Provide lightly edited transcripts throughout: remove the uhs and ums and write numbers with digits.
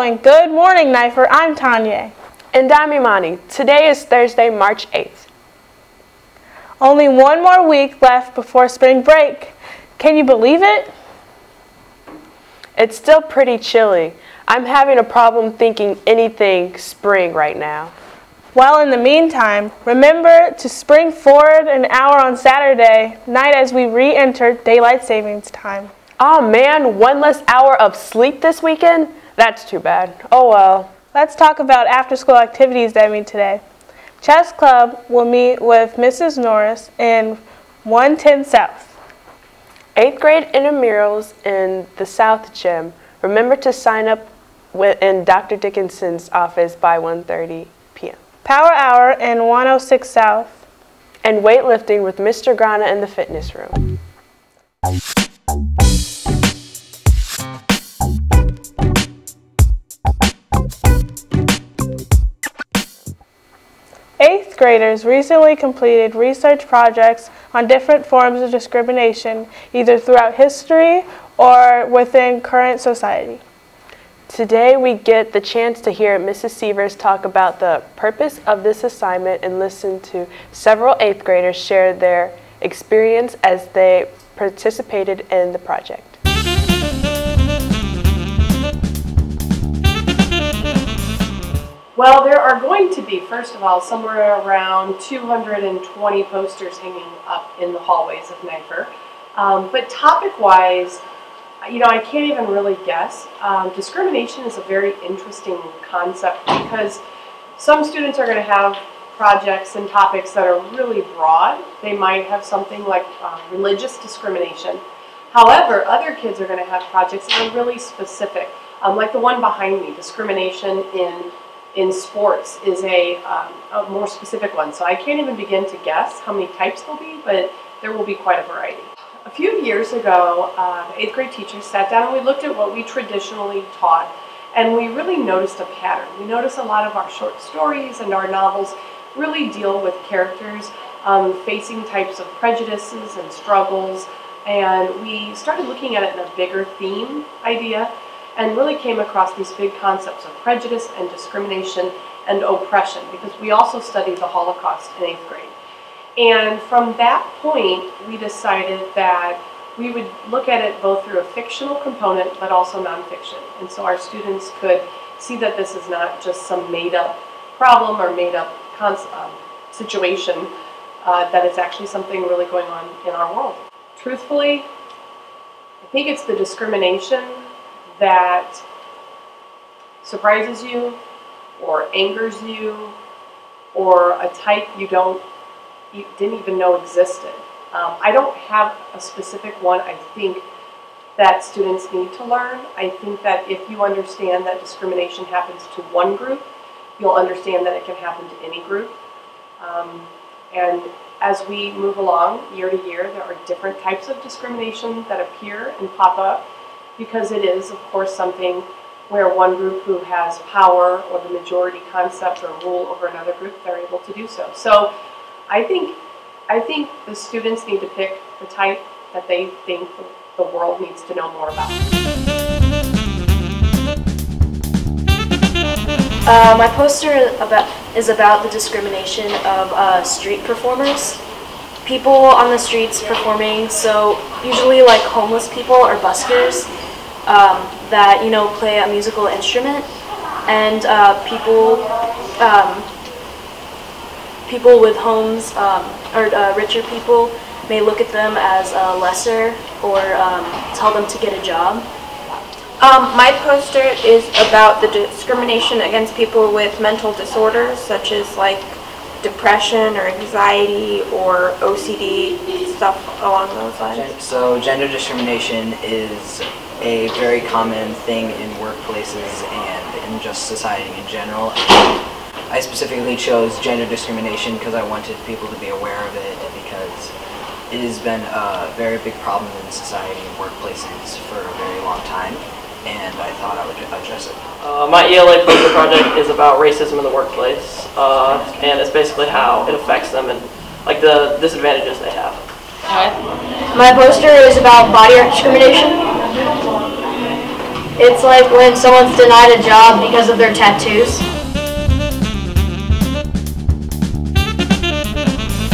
going. Good morning, Nipher. I'm Tanya. And I'm Imani. Today is Thursday, March 8th. Only one more week left before spring break. Can you believe it? It's still pretty chilly. I'm having a problem thinking anything spring right now. Well, in the meantime, remember to spring forward an hour on Saturday night as we re-enter daylight savings time. Oh man, one less hour of sleep this weekend? That's too bad. Oh well. Let's talk about after-school activities that meet today. Chess Club will meet with Mrs. Norris in 110 South. 8th grade intramurals in the South Gym. Remember to sign up in Dr. Dickinson's office by 1:30 p.m. Power Hour in 106 South. And weightlifting with Mr. Grana in the fitness room. Eighth graders recently completed research projects on different forms of discrimination, either throughout history or within current society. Today we get the chance to hear Mrs. Sievers talk about the purpose of this assignment and listen to several 8th graders share their experience as they participated in the project. Well, there are going to be, first of all, somewhere around 220 posters hanging up in the hallways of Nipher. But topic-wise, I can't even really guess. Discrimination is a very interesting concept because some students are going to have projects and topics that are really broad. They might have something like religious discrimination. However, other kids are going to have projects that are really specific, like the one behind me, discrimination in sports is a more specific one. So I can't even begin to guess how many types there'll be, but there will be quite a variety. A few years ago, the 8th grade teachers sat down and we looked at what we traditionally taught, and we really noticed a pattern. We noticed a lot of our short stories and our novels really deal with characters facing types of prejudices and struggles, and we started looking at it in a bigger theme idea and really came across these big concepts of prejudice and discrimination and oppression, because we also studied the Holocaust in 8th grade. And from that point, we decided that we would look at it both through a fictional component, but also nonfiction. And so our students could see that this is not just some made-up problem or made-up situation, that it's actually something really going on in our world. Truthfully, I think it's the discrimination that surprises you or angers you, or a type you didn't even know existed. I don't have a specific one I think that students need to learn. I think that if you understand that discrimination happens to one group, you'll understand that it can happen to any group. And as we move along year to year, there are different types of discrimination that appear and pop up, because it is, of course, something where one group who has power or the majority concept or rule over another group, they're able to do so. So I think the students need to pick the type that they think the world needs to know more about. My poster is about the discrimination of street performers. People on the streets performing, so usually like homeless people or buskers that play a musical instrument, and people with homes or richer people may look at them as lesser or tell them to get a job. My poster is about the discrimination against people with mental disorders, such as like depression or anxiety or OCD, stuff along those lines. So gender discrimination is a very common thing in workplaces and in just society in general. I specifically chose gender discrimination because I wanted people to be aware of it, because it has been a very big problem in society and workplaces for a very long time, and I thought I would address it. My ELA poster project is about racism in the workplace, and it's basically how it affects them and like the disadvantages they have. My poster is about body art discrimination. It's like when someone's denied a job because of their tattoos.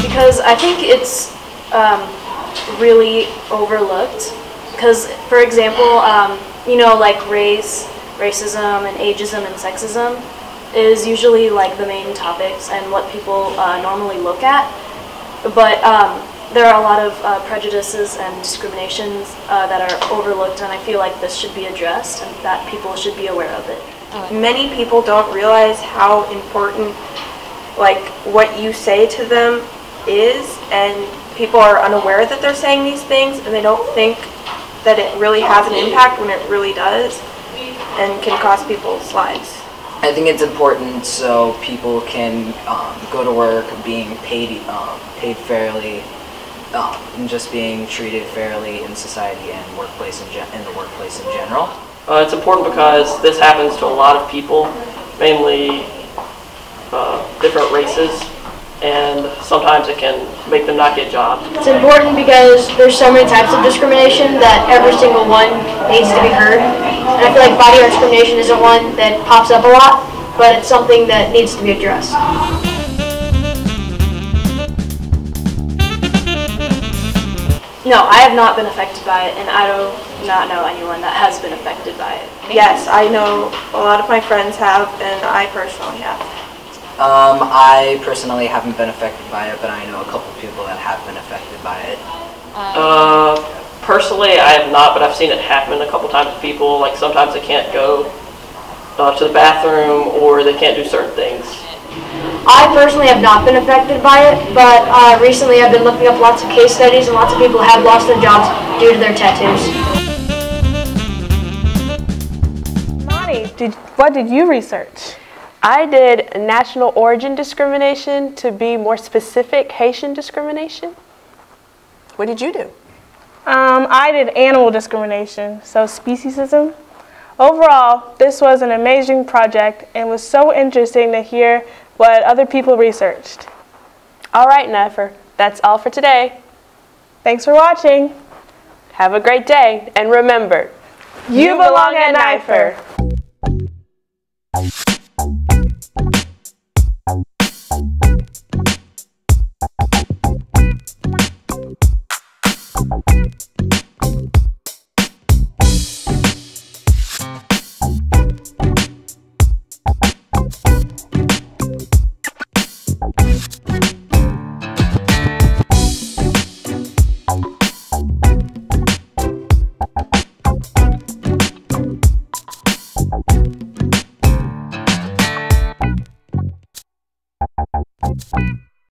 Because I think it's really overlooked. Because, for example, you know, like racism and ageism and sexism is usually like the main topics and what people normally look at. But there are a lot of prejudices and discriminations that are overlooked, and I feel like this should be addressed and that people should be aware of it. Many people don't realize how important like what you say to them is, and people are unaware that they're saying these things, and they don't think that it really has an impact when it really does and can cost people's lives. I think it's important so people can go to work being paid fairly, and just being treated fairly in society and in the workplace in general. It's important because this happens to a lot of people, mainly different races, and sometimes it can make them not get jobs. It's important because there's so many types of discrimination that every single one needs to be heard. And I feel like body art discrimination isn't one that pops up a lot, but it's something that needs to be addressed. No, I have not been affected by it, and I do not know anyone that has been affected by it. Yes, I know a lot of my friends have, and I personally have. I personally haven't been affected by it, but I know a couple of people that have been affected by it. Personally, I have not, but I've seen it happen a couple times to people. Like sometimes they can't go to the bathroom, or they can't do certain things. I personally have not been affected by it, but recently I've been looking up lots of case studies, and lots of people have lost their jobs due to their tattoos. Monty, what did you research? I did national origin discrimination, to be more specific, Haitian discrimination. What did you do? I did animal discrimination, so speciesism. Overall, this was an amazing project and was so interesting to hear what other people researched. All right, Nipher, that's all for today. Thanks for watching. Have a great day, and remember, You belong at Nipher.